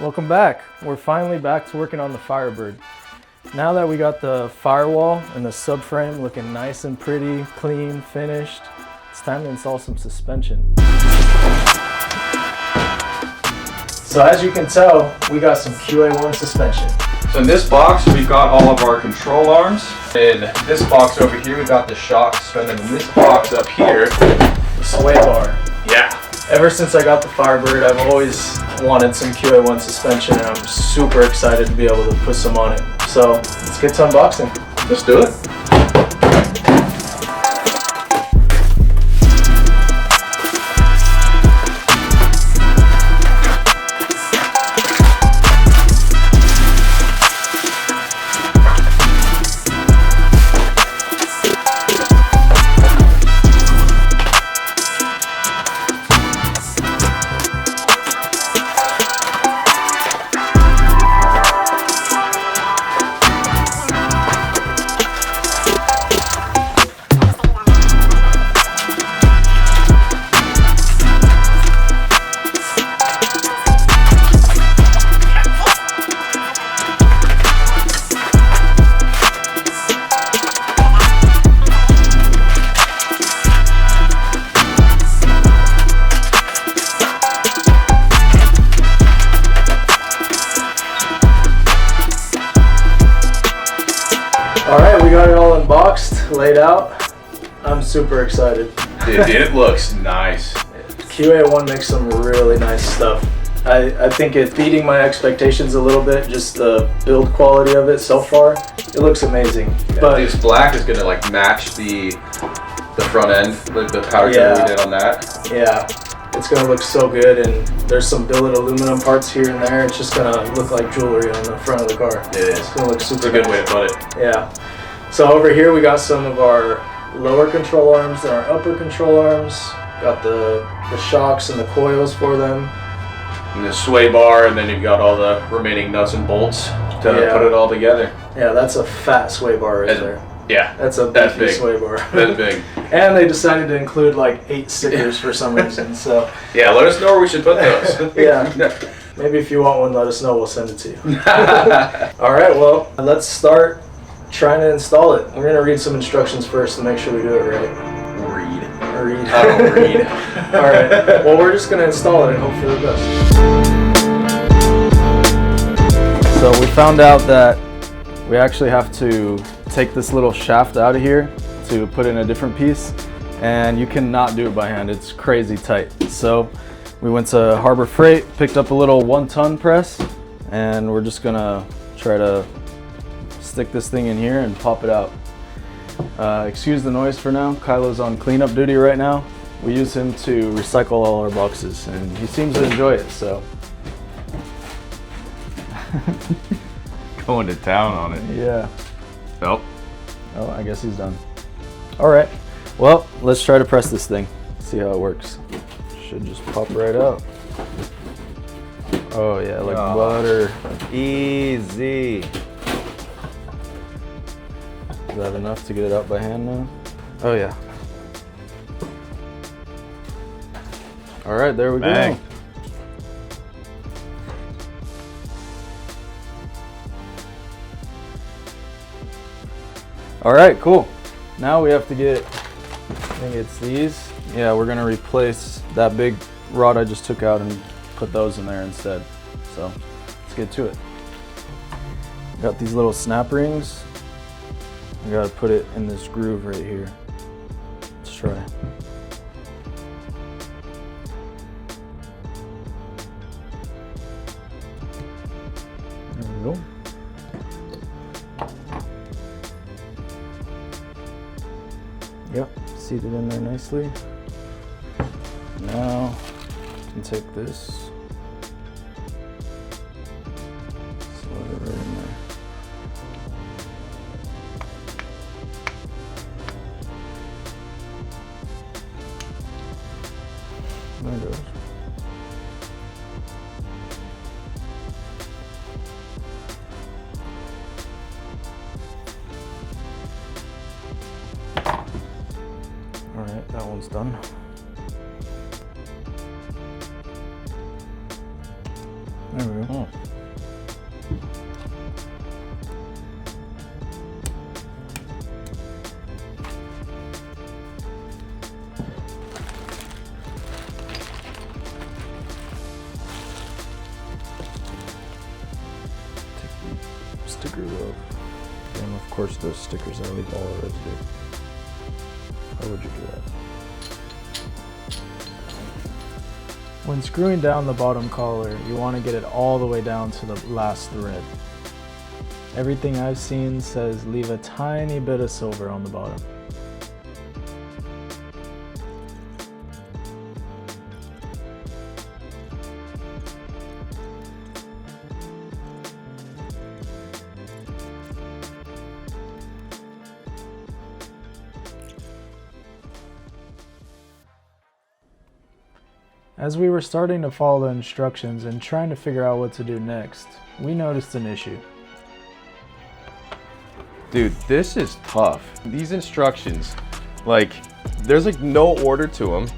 Welcome back. We're finally back to working on the Firebird. Now that we got the firewall and the subframe looking nice and pretty, clean, finished, it's time to install some suspension. So as you can tell, we got some QA1 suspension. So in this box, we've got all of our control arms. In this box over here, we've got the shocks. And then in this box up here, The sway bar. yeah. Ever since I got the Firebird, I've always wanted some QA1 suspension, and I'm super excited to be able to put some on it. So let's get to unboxing. Let's do it. Alright, we got it all unboxed, laid out. I'm super excited. Dude, it looks nice. QA1 makes some really nice stuff. I think it's beating my expectations a little bit, just the build quality of it so far. It looks amazing. Yeah, but this black is gonna like match the front end, like the powder coat we did on that. Yeah, it's gonna look so good, and there's some billet aluminum parts here and there. It's just gonna look like jewelry on the front of the car. It is. It's gonna look super It's a good nice. way to put it. Yeah. So over here we got some of our lower control arms and our upper control arms. Got the shocks and the coils for them. And the sway bar, and then you've got all the remaining nuts and bolts to put it all together. Yeah, that's a fat sway bar right there. Yeah, That's a that's beefy big. sway bar. That's big. And they decided to include like 8 stickers for some reason. So Yeah, let us know where we should put those. Yeah. maybe if you want one, let us know. We'll send it to you. All right, well, let's start trying to install it. We're gonna read some instructions first to make sure we do it right. Read. I don't read. All right. Well, we're just gonna install it and hope for the best. So we found out that we actually have to take this little shaft out of here to put in a different piece, and you cannot do it by hand. It's crazy tight. So we went to Harbor Freight, picked up a little 1-ton press, and we're just gonna try to stick this thing in here and pop it out. Excuse the noise for now. Kylo's on cleanup duty right now. We use him to recycle all our boxes, and he seems to enjoy it, so. Going to town on it. Yeah. Nope. Oh, I guess he's done. All right. Well, let's try to press this thing. See how it works. Should just pop right out. Oh yeah, like butter. Easy. Is that enough to get it out by hand now? Oh yeah. All right, there we Bang. go. All right, cool. Now we have to get, I think it's these. Yeah, we're gonna replace that big rod I just took out and put those in there instead. So let's get to it. Got these little snap rings. I gotta put it in this groove right here. Let's try. There we go. Yep, seated in there nicely. Now, I can take this, slide it right in there. There it goes. Alright, that one's done. There we go. sticker glove. And of course those stickers, I leave all the residue. Why would you do that? When screwing down the bottom collar, you want to get it all the way down to the last thread. Everything I've seen says leave a tiny bit of silver on the bottom. As we were starting to follow the instructions and trying to figure out what to do next, we noticed an issue. Dude, this is tough. These instructions, like, there's like no order to them.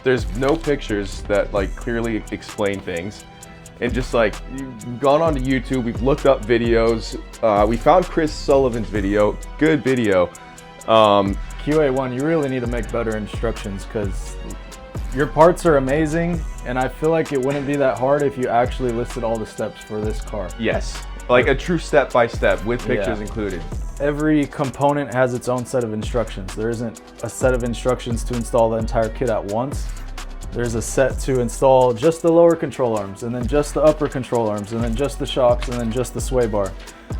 There's no pictures that like clearly explain things. And just like, you've gone onto YouTube, we've looked up videos. We found Chris Sullivan's video, good video. QA1, you really need to make better instructions because your parts are amazing, and I feel like it wouldn't be that hard if you actually listed all the steps for this car. Yes, like a true step-by-step with pictures included. Every component has its own set of instructions. There isn't a set of instructions to install the entire kit at once. There's a set to install just the lower control arms, and then just the upper control arms, and then just the shocks, and then just the sway bar.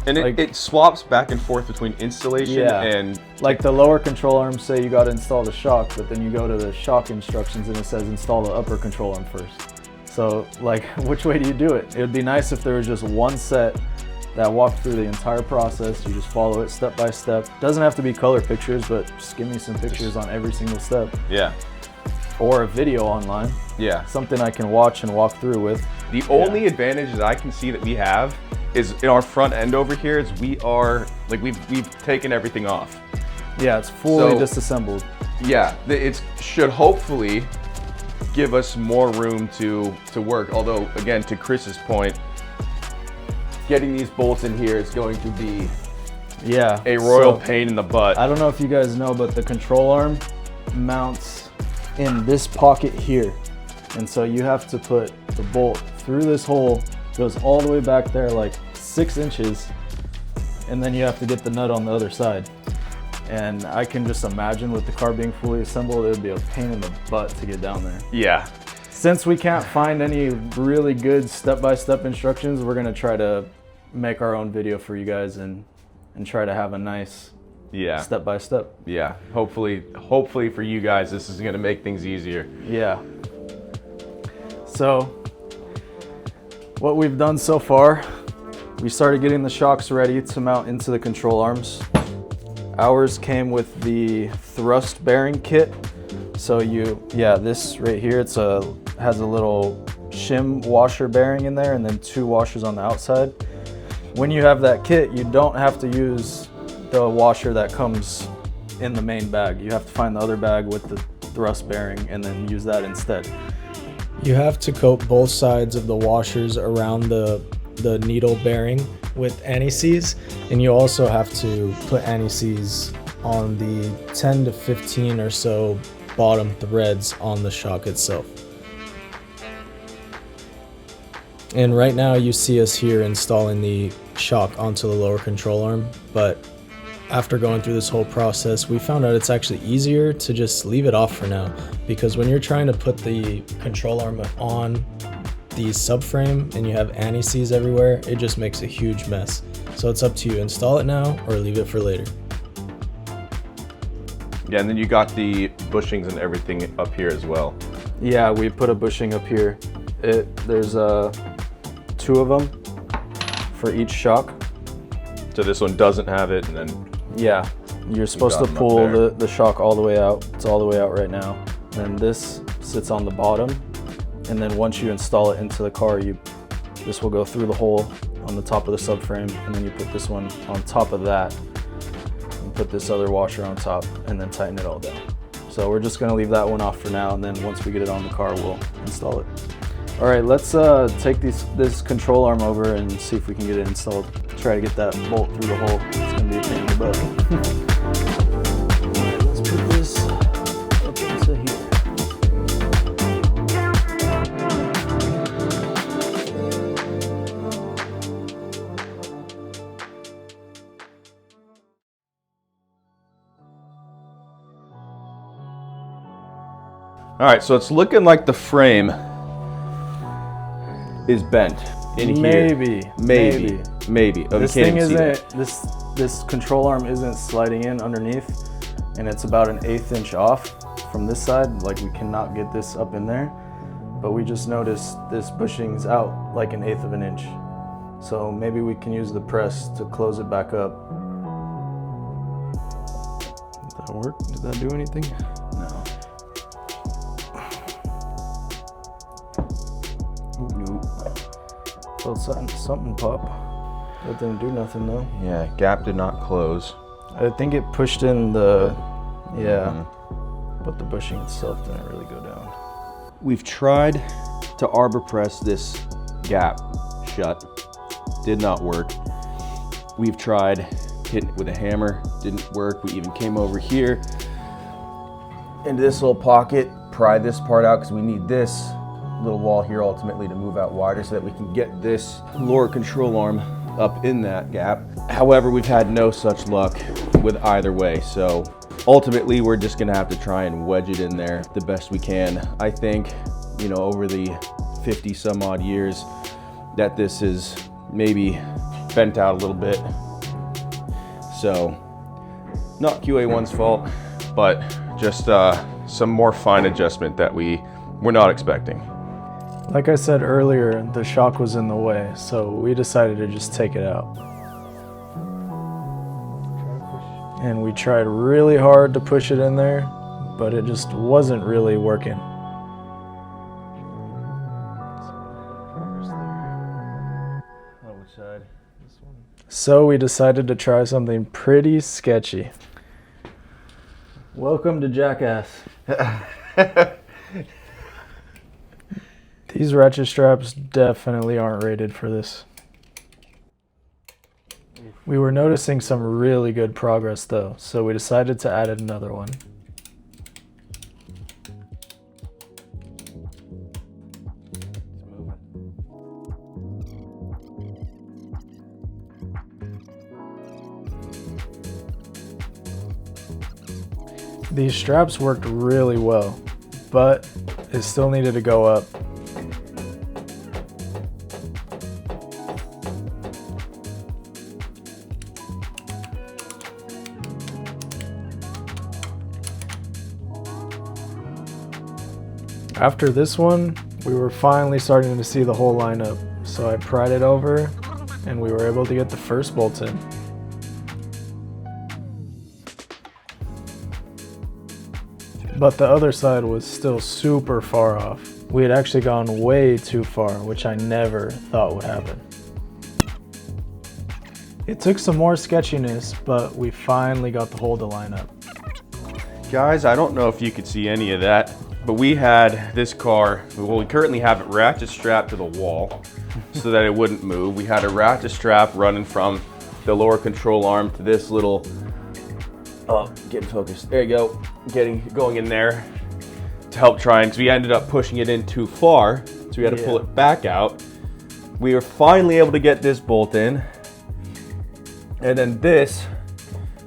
And it swaps back and forth between installation and... Like the lower control arms say you got to install the shock, but then you go to the shock instructions and it says install the upper control arm first. So like, which way do you do it? It would be nice if there was just one set that walked through the entire process. You just follow it step by step. Doesn't have to be color pictures, but just give me some pictures on every single step. Yeah. Or a video online. Yeah. Something I can watch and walk through with. The only advantage that I can see that we have is in our front end over here is we are, like we've taken everything off. Yeah, it's fully disassembled. Yeah, it should hopefully give us more room to work. Although, again, to Chris's point, getting these bolts in here is going to be a royal pain in the butt. I don't know if you guys know, but the control arm mounts in this pocket here. And so you have to put the bolt through this hole, goes all the way back there like 6 inches, and then you have to get the nut on the other side. And I can just imagine with the car being fully assembled, it would be a pain in the butt to get down there. Yeah. Since we can't find any really good step-by-step instructions, we're gonna try to make our own video for you guys and try to have a nice step-by-step. Yeah, hopefully for you guys, this is gonna make things easier. Yeah. So, what we've done so far, we started getting the shocks ready to mount into the control arms. Ours came with the thrust bearing kit. So this right here, has a little shim washer bearing in there and then 2 washers on the outside. When you have that kit, you don't have to use the washer that comes in the main bag. You have to find the other bag with the thrust bearing and then use that instead. You have to coat both sides of the washers around the needle bearing with anti-seize, and you also have to put anti-seize on the 10 to 15 or so bottom threads on the shock itself. And right now you see us here installing the shock onto the lower control arm, but after going through this whole process, we found out it's actually easier to just leave it off for now, because when you're trying to put the control arm on the subframe and you have anti-seize everywhere, it just makes a huge mess. So it's up to you, install it now or leave it for later. Yeah, and then you got the bushings and everything up here as well. Yeah, we put a bushing up here. There's 2 of them for each shock. So this one doesn't have it, and then... Yeah, you're supposed to pull the shock all the way out. It's all the way out right now. And this sits on the bottom. And then once you install it into the car, this will go through the hole on the top of the subframe, and then you put this one on top of that, and put this other washer on top, and then tighten it all down. So we're just gonna leave that one off for now, and then once we get it on the car, we'll install it. All right, let's take this control arm over and see if we can get it installed. Try to get that bolt through the hole. It's gonna be a pain in the butt. All right, let's put this up into here. All right, so it's looking like the frame is bent in here. Maybe. This thing isn't, this control arm isn't sliding in underneath, and it's about an 1/8 inch off from this side. Like, we cannot get this up in there, but we just noticed this bushing's out like an 1/8 of an inch. So maybe we can use the press to close it back up. Did that work? Did that do anything? No. Nope. Felt something pop. That didn't do nothing though. Yeah, gap did not close. I think it pushed in the, but the bushing itself didn't really go down. We've tried to arbor press this gap shut. Did not work. We've tried hitting it with a hammer. Didn't work. We even came over here into this little pocket, pried this part out because we need this little wall here ultimately to move out wider so that we can get this lower control arm up in that gap. However, we've had no such luck with either way. So ultimately, we're just gonna have to try and wedge it in there the best we can. I think, you know, over the 50 some odd years that this is maybe bent out a little bit. So not QA1's fault, but just some more fine adjustment that we were not expecting. Like I said earlier, the shock was in the way, so we decided to just take it out. And we tried really hard to push it in there, but it just wasn't really working. So we decided to try something pretty sketchy. Welcome to Jackass. These ratchet straps definitely aren't rated for this. We were noticing some really good progress though, so we decided to add another one. These straps worked really well, but it still needed to go up. After this one, we were finally starting to see the whole lineup, so I pried it over and we were able to get the first bolt in. But the other side was still super far off. We had actually gone way too far, which I never thought would happen. It took some more sketchiness, but we finally got the hole to line up. Guys, I don't know if you could see any of that, but we had this car, well, we currently have it ratchet strapped to the wall so that it wouldn't move. We had a ratchet strap running from the lower control arm to this little, oh, getting focused, there you go, going in there to help try, and because we ended up pushing it in too far, so we had to pull it back out. We were finally able to get this bolt in, and then this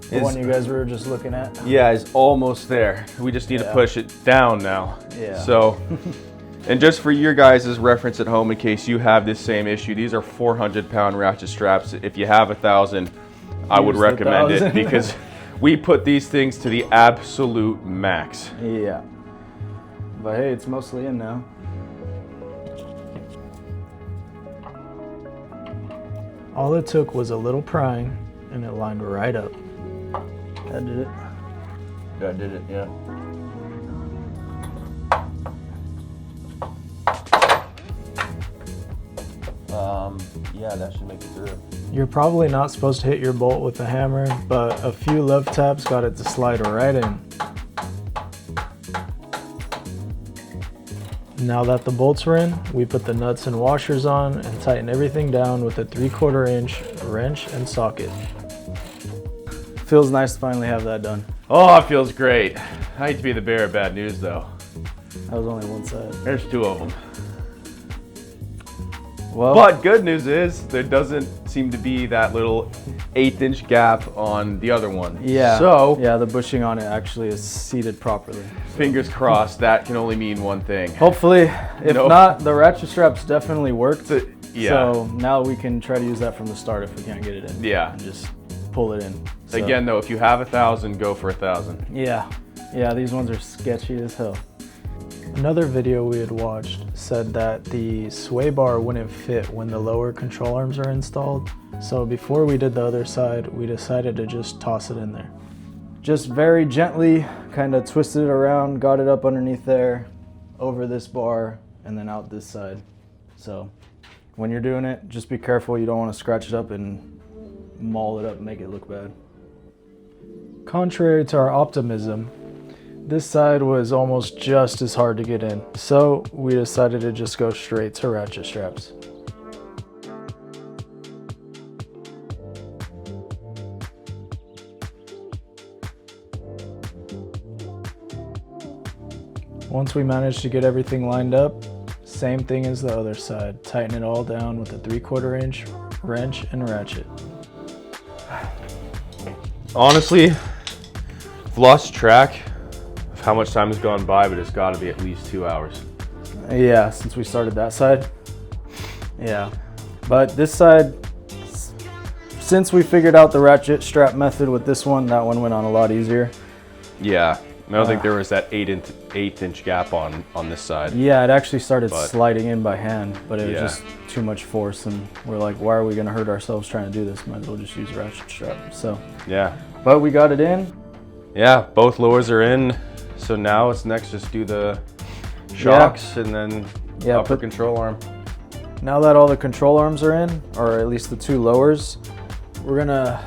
The one you guys were just looking at? Yeah, is almost there. We just need to push it down now. Yeah. So, and just for your guys' reference at home, in case you have this same issue, these are 400-pound ratchet straps. If you have 1,000, I would recommend it because we put these things to the absolute max. Yeah. But hey, it's mostly in now. All it took was a little prying and it lined right up. That did it. That did it, yeah. Yeah, that should make it through. You're probably not supposed to hit your bolt with a hammer, but a few love taps got it to slide right in. Now that the bolts are in, we put the nuts and washers on and tighten everything down with a 3/4 inch wrench and socket. Feels nice to finally have that done. Oh, it feels great. I hate to be the bearer of bad news though. That was only one side. There's two of them. Well, But good news is there doesn't seem to be that little 1/8" gap on the other one. yeah. So yeah, the bushing on it actually is seated properly. fingers crossed, that can only mean one thing. Hopefully, if No. not, the ratchet straps definitely worked. Yeah. So now we can try to use that from the start if we can't get it in. Yeah. And just pull it in. So, Again, though, if you have 1,000, go for 1,000. Yeah. Yeah, these ones are sketchy as hell. Another video we had watched said that the sway bar wouldn't fit when the lower control arms are installed. So before we did the other side, we decided to just toss it in there. Just very gently kind of twisted it around, got it up underneath there, over this bar, and then out this side. So when you're doing it, just be careful. You don't want to scratch it up and maul it up and make it look bad. Contrary to our optimism, this side was almost just as hard to get in. So we decided to just go straight to ratchet straps. Once we managed to get everything lined up, same thing as the other side. Tighten it all down with a 3/4 inch wrench and ratchet. Honestly, I've lost track of how much time has gone by, but it's got to be at least 2 hours. Yeah, since we started that side. Yeah. But this side, since we figured out the ratchet strap method with this one, that one went on a lot easier. Yeah, I don't think there was that 1/8" gap on this side. Yeah, it actually started But- sliding in by hand, but it was Yeah. just too much force, and we're like, why are we gonna hurt ourselves trying to do this? Might as well just use ratchet strap. So, Yeah. but we got it in. Yeah, both lowers are in. So now it's next just do the shocks and then Yeah, upper put- control arm. Now that all the control arms are in, or at least the 2 lowers, we're gonna,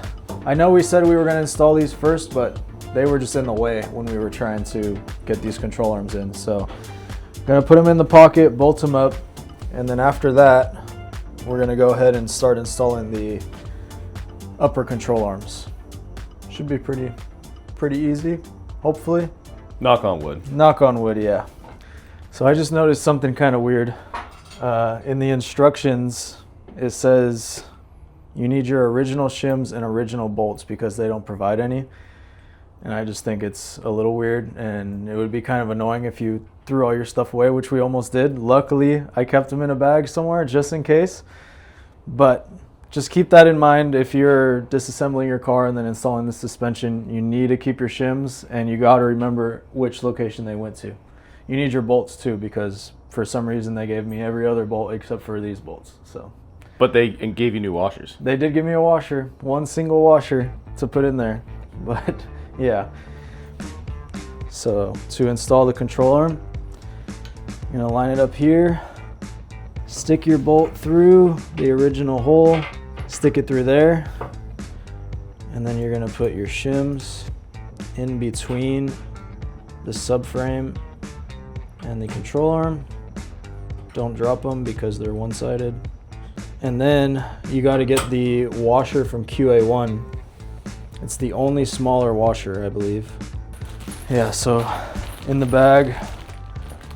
I know we said we were gonna install these first, but they were just in the way when we were trying to get these control arms in. So gonna put them in the pocket, bolt them up, and then after that, we're gonna go ahead and start installing the upper control arms. Should be pretty easy, hopefully. Knock on wood. Knock on wood, yeah. So I just noticed something kind of weird. In the instructions, it says you need your original shims and original bolts because they don't provide any. And I just think it's a little weird, and it would be kind of annoying if you threw all your stuff away, which we almost did. Luckily, I kept them in a bag somewhere just in case. But just keep that in mind if you're disassembling your car and then installing the suspension. You need to keep your shims, and you got to remember which location they went to. You need your bolts too, because for some reason they gave me every other bolt except for these bolts. So But they gave you new washers. they did give me a washer, one single washer to put in there. But yeah. So to install the control arm, you're gonna line it up here, stick your bolt through the original hole, stick it through there, and then you're gonna put your shims in between the subframe and the control arm. Don't drop them because they're one-sided. And then you got to get the washer from QA1. It's the only smaller washer, I believe. Yeah, so in the bag,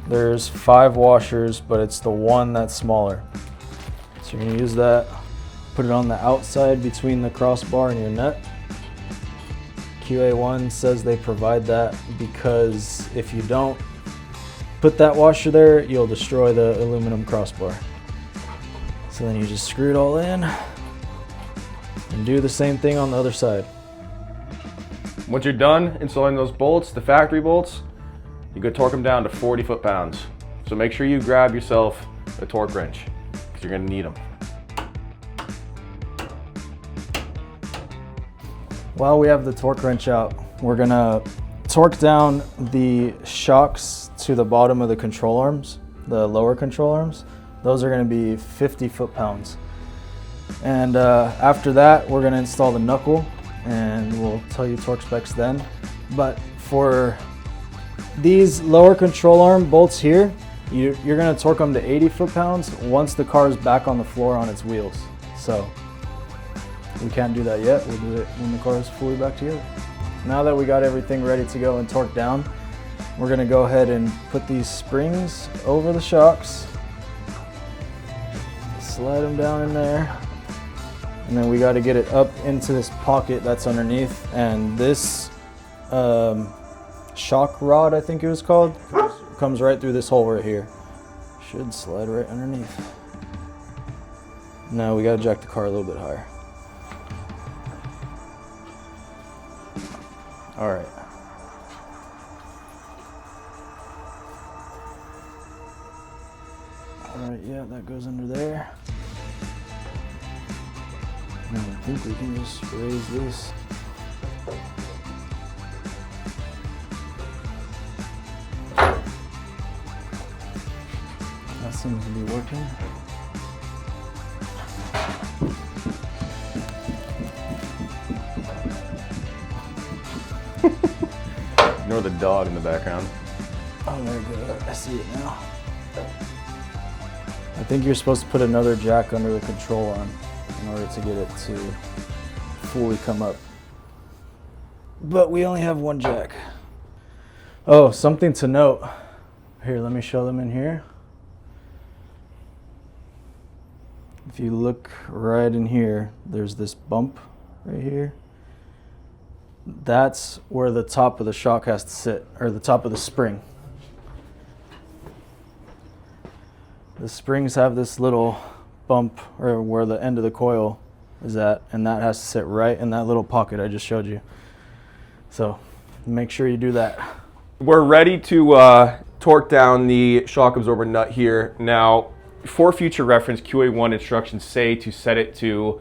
there's 5 washers, but it's the one that's smaller. So you're gonna use that, put it on the outside between the crossbar and your nut. QA1 says they provide that because if you don't put that washer there, you'll destroy the aluminum crossbar. So then you just screw it all in and do the same thing on the other side. Once you're done installing those bolts, the factory bolts, you could torque them down to 40 foot-pounds. So make sure you grab yourself a torque wrench because you're gonna need them. While we have the torque wrench out, we're gonna torque down the shocks to the bottom of the control arms, the lower control arms. Those are gonna be 50 foot-pounds. And after that, we're gonna install the knuckle, and we'll tell you torque specs then. But for these lower control arm bolts here, you're gonna torque them to 80 foot-pounds once the car is back on the floor on its wheels. So we can't do that yet. We'll do it when the car is fully back together. Now that we got everything ready to go and torqued down, we're gonna go ahead and put these springs over the shocks. slide them down in there. And then we got to get it up into this pocket that's underneath. And this shock rod, I think it was called, comes right through this hole right here. Should slide right underneath. Now we got to jack the car a little bit higher. All right. All right, yeah, that goes under there. Now I think we can just raise this. That seems to be working. Ignore the dog in the background. Oh, there we go. I see it now. I think you're supposed to put another jack under the control arm in order to get it to fully come up. But we only have one jack. Oh, something to note. Here, let me show them in here. If you look right in here, there's this bump right here. That's where the top of the shock has to sit, or the top of the spring. The springs have this little bump, or where the end of the coil is at, and that has to sit right in that little pocket I just showed you. So make sure you do that. We're ready to torque down the shock absorber nut here. Now, for future reference, QA1 instructions say to set it to,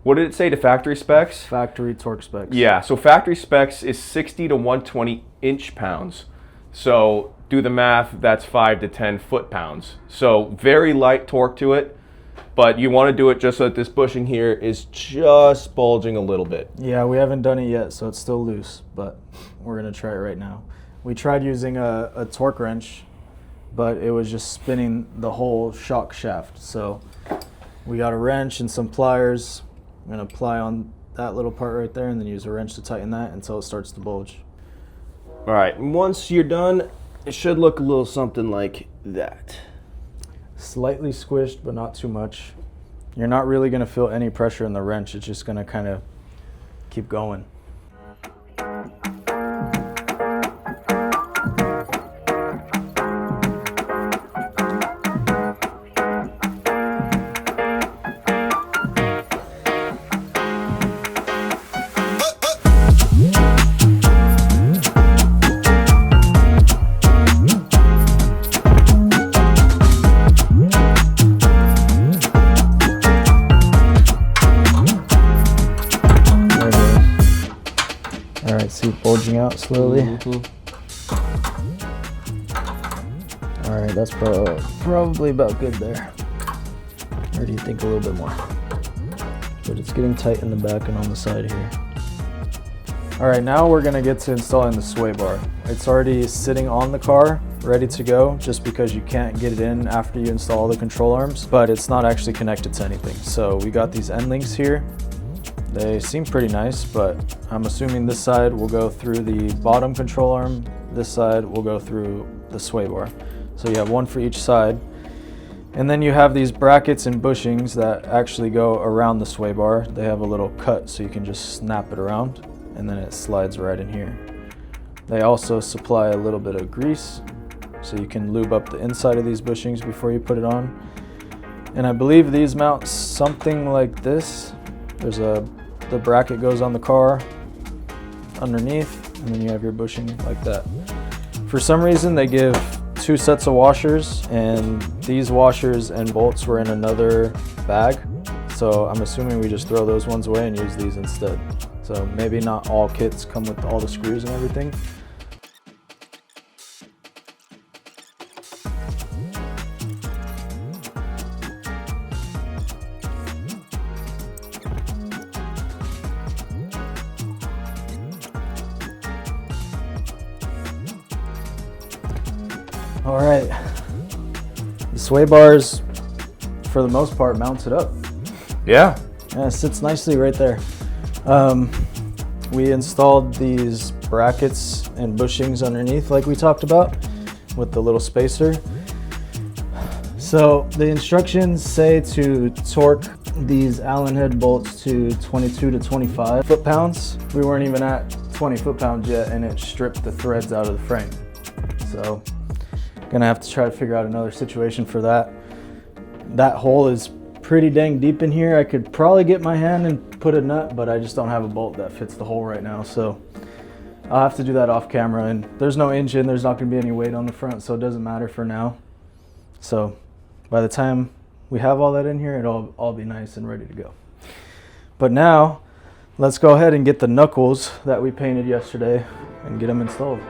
what did it say, to factory specs? Factory torque specs. Yeah, so factory specs is 60 to 120 inch-pounds. So do the math, that's 5 to 10 foot-pounds. So very light torque to it, but you want to do it just so that this bushing here is just bulging a little bit. Yeah, we haven't done it yet, so it's still loose, but we're gonna try it right now. We tried using a torque wrench, but it was just spinning the whole shock shaft. So we got a wrench and some pliers. I'm gonna ply on that little part right there and then use a wrench to tighten that until it starts to bulge. All right, and once you're done, it should look a little something like that. Slightly squished, but not too much. You're not really gonna feel any pressure in the wrench. It's just gonna kind of keep going. See it bulging out slowly. All right, that's probably about good there. Or do you think a little bit more? But it's getting tight in the back and on the side here. All right, now we're gonna get to installing the sway bar. It's already sitting on the car, ready to go, just because you can't get it in after you install the control arms, but it's not actually connected to anything. So we got these end links here. They seem pretty nice, but I'm assuming this side will go through the bottom control arm, this side will go through the sway bar. So you have one for each side. And then you have these brackets and bushings that actually go around the sway bar. They have a little cut so you can just snap it around and then it slides right in here. They also supply a little bit of grease so you can lube up the inside of these bushings before you put it on. And I believe these mount something like this. There's the bracket goes on the car underneath, and then you have your bushing like that. For some reason, they give 2 sets of washers, and these washers and bolts were in another bag. So I'm assuming we just throw those ones away and use these instead. So maybe not all kits come with all the screws and everything. All right, the sway bars, for the most part, mounts it up. Yeah. Yeah, it sits nicely right there. We installed these brackets and bushings underneath like we talked about with the little spacer. So the instructions say to torque these Allen head bolts to 22 to 25 foot-pounds. We weren't even at 20 foot-pounds yet, and it stripped the threads out of the frame. So gonna have to try to figure out another situation for that. That hole is pretty dang deep in here. I could probably get my hand and put a nut, but I just don't have a bolt that fits the hole right now. So I'll have to do that off camera, and there's no engine, there's not gonna be any weight on the front, so it doesn't matter for now. So by the time we have all that in here, it'll all be nice and ready to go. But now let's go ahead and get the knuckles that we painted yesterday and get them installed.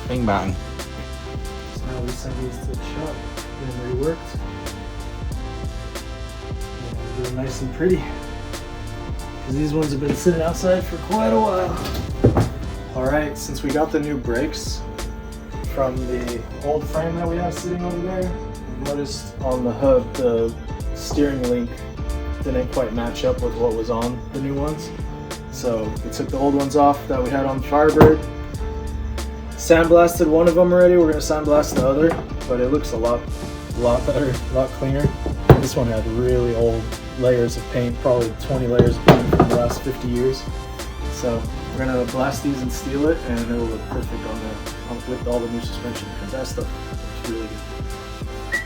Bing bang. So now we send these to the shop, get them reworked. And get them nice and pretty. Because these ones have been sitting outside for quite a while. Alright, since we got the new brakes from the old frame that we have sitting over there, we noticed on the hub the steering link didn't quite match up with what was on the new ones. So we took the old ones off that we had on the Firebird. Sandblasted one of them already. We're gonna sandblast the other, but it looks a lot better, a lot cleaner. This one had really old layers of paint, probably 20 layers of paint from the last 50 years. So we're gonna blast these and steel it, and it'll look perfect with all the new suspension, because that stuff looks really good.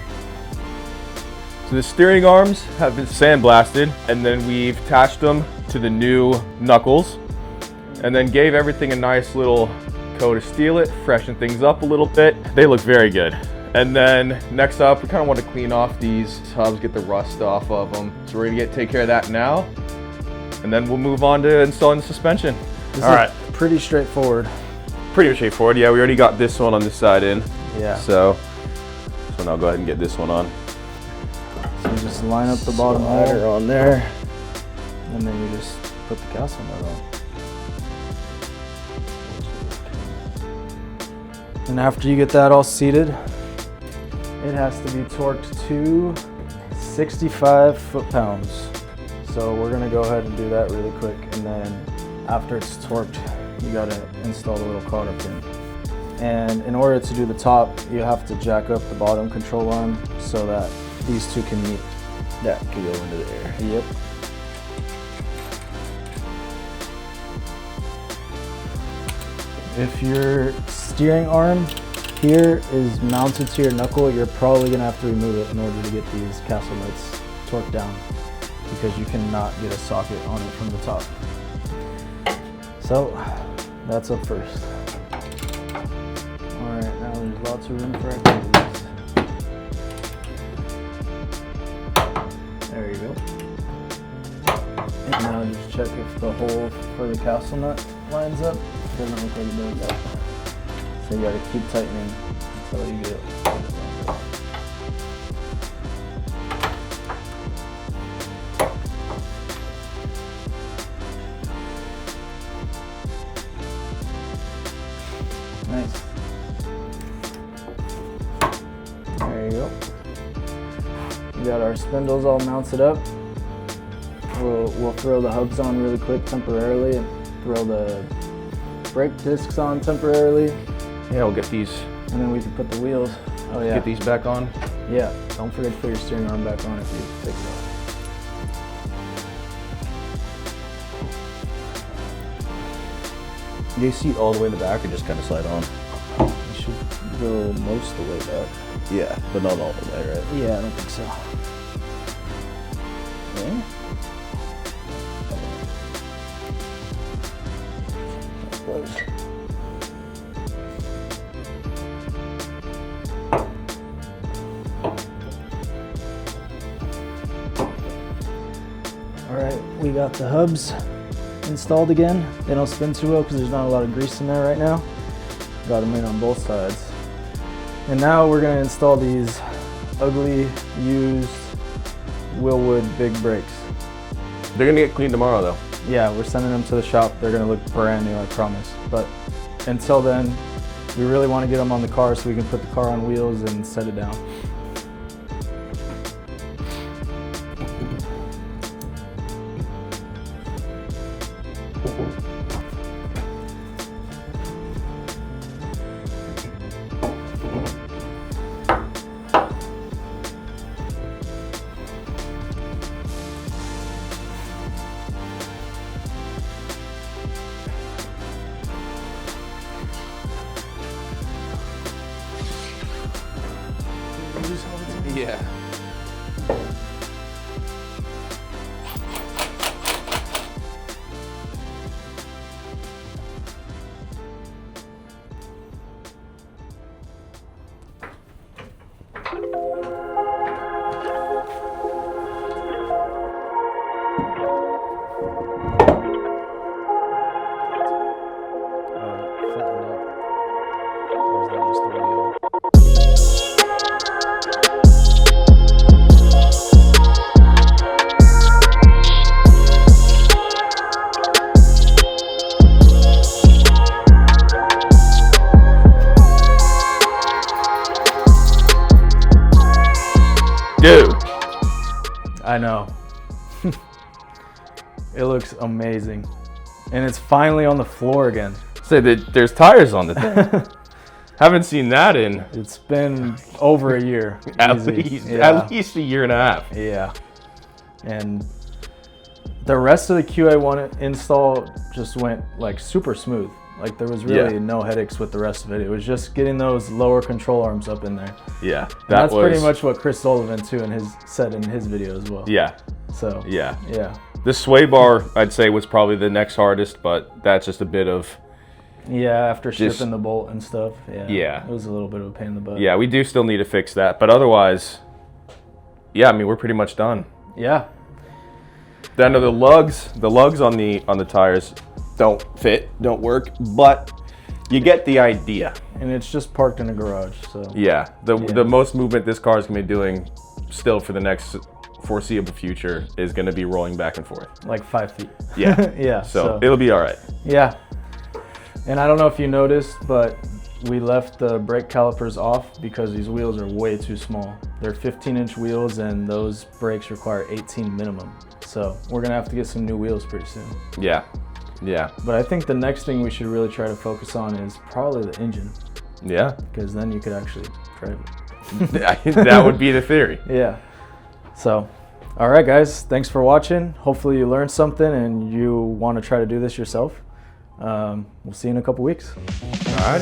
So the steering arms have been sandblasted, and then we've attached them to the new knuckles, and then gave everything a nice little coat of steel it, freshen things up a little bit. They look very good. And then next up, we kind of want to clean off these hubs, get the rust off of them. So we're gonna take care of that now, and then we'll move on to installing the suspension. This All right, pretty straightforward. pretty straightforward. Yeah, we already got this one on this side in. Yeah. So I'll go ahead and get this one on. So you just line up the bottom hole on there, and then you just put the castle nut on. And after you get that all seated, it has to be torqued to 65 foot-pounds. So we're gonna go ahead and do that really quick, and then after it's torqued, you gotta install the little cotter pin. And in order to do the top, you have to jack up the bottom control arm so that these two can meet. That can go into there. Yep. If your steering arm here is mounted to your knuckle, you're probably gonna have to remove it in order to get these castle nuts torqued down, because you cannot get a socket on it from the top. So that's up first. All right, now there's lots of room for activities. There you go. And now just check if the hole for the castle nut lines up. Doesn't look like it does that. So you gotta keep tightening until you get it. Nice. There you go. We got our spindles all mounted up. We'll throw the hubs on really quick temporarily, and throw the brake discs on temporarily. Yeah, we'll get these. And then we can put the wheels. Oh yeah. Get these back on. Yeah. Don't forget to put your steering arm back on if you take it off. Do you seat all the way in the back or just kind of slide on? You should go most of the way back. Yeah, but not all the way, right? Yeah, I don't think so. Yeah. That's close. Alright, we got the hubs installed again. They don't spin too well because there's not a lot of grease in there right now. Got them in on both sides. And now we're gonna install these ugly, used Willwood big brakes. They're gonna get cleaned tomorrow though. Yeah, we're sending them to the shop. They're gonna look brand new, I promise. But until then, we really wanna get them on the car so we can put the car on wheels and set it down. Yeah. Dude, I know. It looks amazing. And it's finally on the floor again. say that there's tires on the thing. Haven't seen that in It's been over a year. at Easy. least a year and a half. Yeah. And the rest of the QA1 install just went like super smooth. Like there was really no headaches with the rest of it. It was just getting those lower control arms up in there. Yeah, That's pretty much what Chris Sullivan too said in his video as well. Yeah, So yeah. the sway bar, I'd say, was probably the next hardest, but that's just a bit of. after Just- shipping the bolt and stuff. Yeah. It was a little bit of a pain in the butt. Yeah, we do still need to fix that, but otherwise, yeah, I mean, we're pretty much done. Yeah. Then the lugs on the tires don't work, but you get the idea. And it's just parked in a garage, so. Yeah, the most movement this car is gonna be doing still for the next foreseeable future is gonna be rolling back and forth. Like 5 feet. Yeah. Yeah. So it'll be all right. Yeah. And I don't know if you noticed, but we left the brake calipers off because these wheels are way too small. They're 15-inch wheels and those brakes require 18 minimum. So we're gonna have to get some new wheels pretty soon. Yeah. Yeah. But I think the next thing we should really try to focus on is probably the engine, Yeah. because then you could actually drive it. That would be the theory. Yeah. So, all right, guys, thanks for watching. Hopefully you learned something and you want to try to do this yourself. We'll see you in a couple weeks. All right.